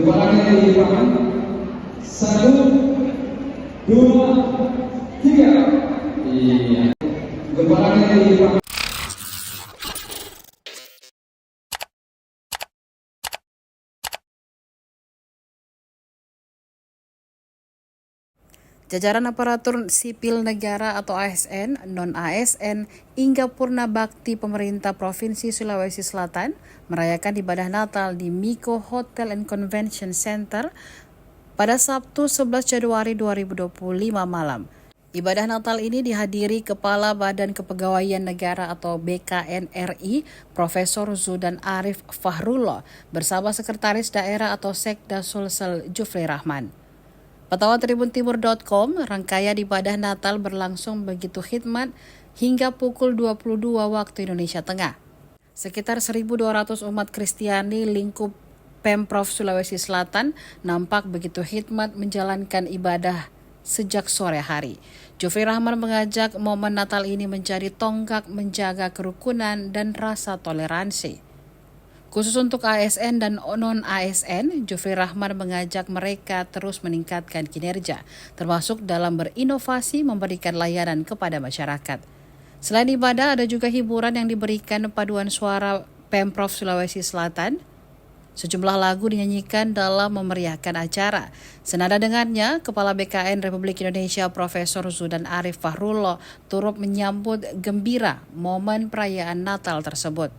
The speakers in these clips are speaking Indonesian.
Kepalanya dilipat. 1, 2, 3. Iya. Kepalanya dilipat. Jajaran aparatur sipil negara atau ASN, non-ASN, hingga Purna Bakti pemerintah Provinsi Sulawesi Selatan merayakan ibadah Natal di Miko Hotel and Convention Center pada Sabtu 11 Januari 2025 malam. Ibadah Natal ini dihadiri Kepala Badan Kepegawaian Negara atau BKN RI, Profesor Zudan Arif Fahrullah, bersama Sekretaris Daerah atau Sekda Sulsel Jufri Rahman. Pantauan tribuntimur.com, rangkaian ibadah Natal berlangsung begitu khidmat hingga pukul 22 waktu Indonesia Tengah. Sekitar 1.200 umat Kristiani lingkup Pemprov Sulawesi Selatan nampak begitu khidmat menjalankan ibadah sejak sore hari. Jufri Rahman mengajak momen Natal ini menjadi tonggak menjaga kerukunan dan rasa toleransi. Khusus untuk ASN dan non-ASN, Jufri Rahman mengajak mereka terus meningkatkan kinerja, termasuk dalam berinovasi memberikan layanan kepada masyarakat. Selain ibadah, ada juga hiburan yang diberikan paduan suara Pemprov Sulawesi Selatan. Sejumlah lagu dinyanyikan dalam memeriahkan acara. Senada dengannya, Kepala BKN Republik Indonesia Profesor Zudan Arif Fahrullah turut menyambut gembira momen perayaan Natal tersebut.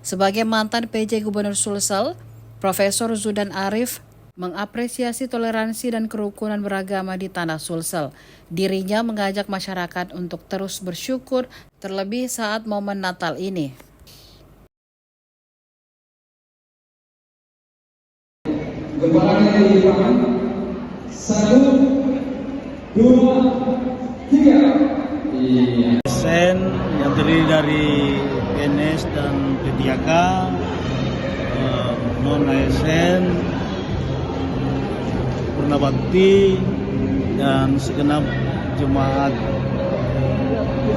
Sebagai mantan PJ Gubernur Sulsel, Profesor Zudan Arif mengapresiasi toleransi dan kerukunan beragama di tanah Sulsel. Dirinya mengajak masyarakat untuk terus bersyukur, terlebih saat momen Natal ini. Kepalanya dilipat. 1, 2, 3. Iya. ASN yang terdiri dari PNS dan P3K, non-ASN, Purna Bakti, dan segenap jemaat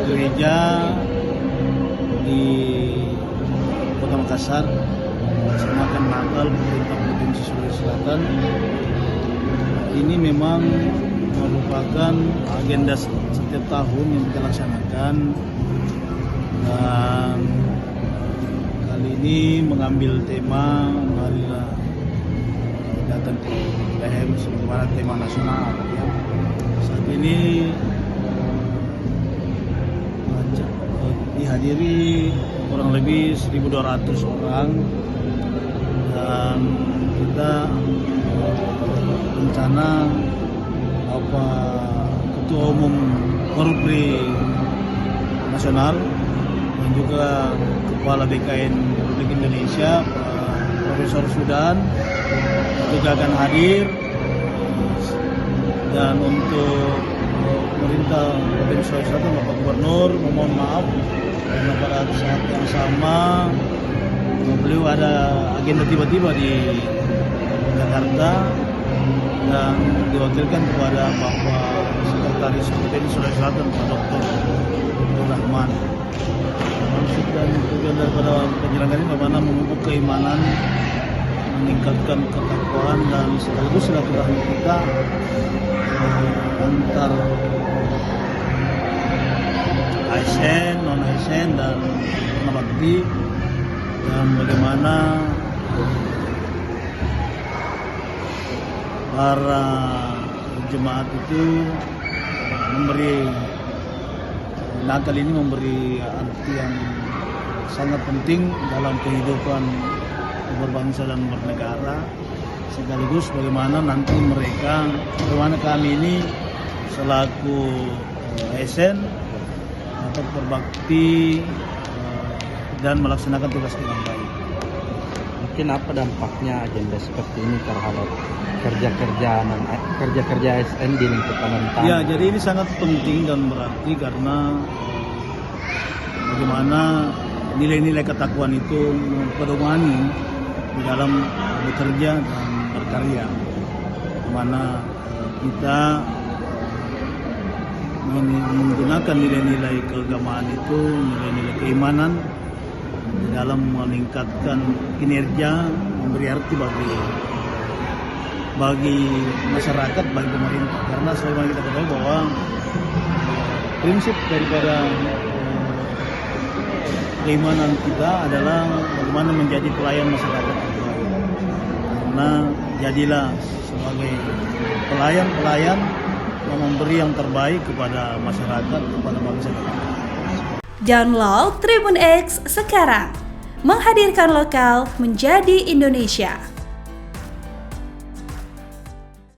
gereja di Kota Makassar melaksanakan Natal pemerintah Provinsi Sulawesi Selatan. Ini memang merupakan agenda setiap tahun yang kita laksanakan, dan kali ini mengambil tema marilah datang ke Bethlehem sebagaimana tema nasional. Saat ini dihadiri kurang lebih 1.200 orang, dan kita rencana Ketua Umum Korupri Nasional dan juga Kepala BKN Republik Indonesia Profesor Zudan juga akan hadir, dan untuk pemerintah Provinsi Sulawesi Selatan Bapak Gubernur memohon maaf karena pada saat yang sama beliau ada agenda tiba-tiba di Jakarta dan diwakilkan kepada Bapak Sekretaris Provinsi Sulawesi Selatan Pak Dr. Rahman. Maksud dan tujuan daripada penyelenggaraan ini bagaimana memupuk keimanan, meningkatkan ketakwaan, dan sekaligus silaturahmi kita antar ASN, non-ASN, dan Purna Bakti, dan bagaimana para jemaat itu Natal ini memberi arti yang sangat penting dalam kehidupan berbangsa dan bernegara, sekaligus bagaimana nanti bagaimana kami ini selaku ASN dapat berbakti dan melaksanakan tugas dengan baik. Mungkin apa dampaknya agenda seperti ini terhadap kerja ASN di lingkup pemerintahan? Ya, jadi ini sangat penting dan berarti karena bagaimana nilai-nilai ketakwaan itu mempedomani di dalam bekerja dan berkarya, di mana kita menggunakan nilai-nilai keagamaan itu, nilai-nilai keimanan di dalam meningkatkan kinerja, memberi arti bagi bagi masyarakat, bagi pemerintah. Karena sebagaimana kita ketahui bahwa prinsip daripada keimanan kita adalah bagaimana menjadi pelayan masyarakat. Karena jadilah sebagai pelayan-pelayan yang memberi yang terbaik kepada masyarakat, kepada bangsa kita. Download Tribun X sekarang, menghadirkan lokal menjadi Indonesia.